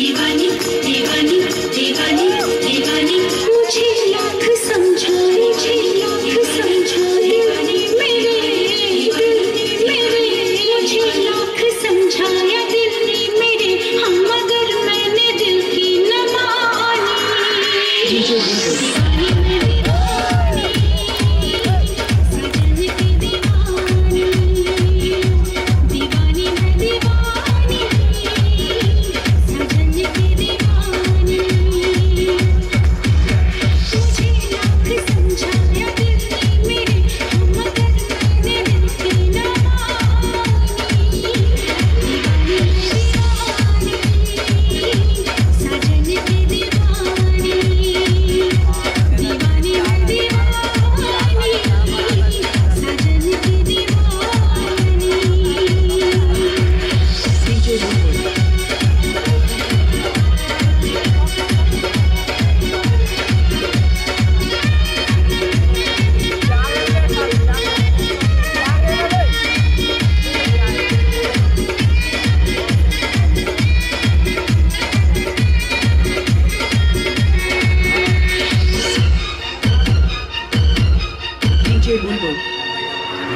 दीवानी दीवानी दीवानी दीवानी मुझे लाख समझाए मेरे मुझे लाख समझाया दिल मेरे हम मगर मैंने दिल की न मानी दीवानी मैं दीवानी सजन की दीवानी दीवानी मैं दीवानी सजन की दीवानी मुझे लाख समझाया दिल मेरे हम मगर मैंने दिल की न मानी दीवानी मैं दीवानी सजन की दीवानी दीवानी मैं दीवानी सजन की दीवानी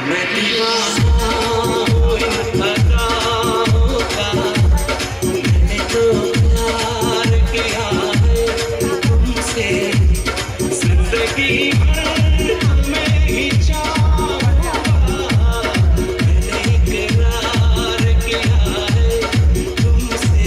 मैं दीवाना हूँ इन अदाओं का, मैंने तो प्यार किया है तुमसे, जिंदगी भर तुम्हें ही चाहूंगा, मैंने इकरार किया है तुमसे।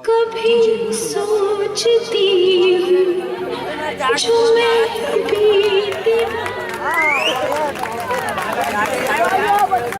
कभी सोचती हूँ जो मैं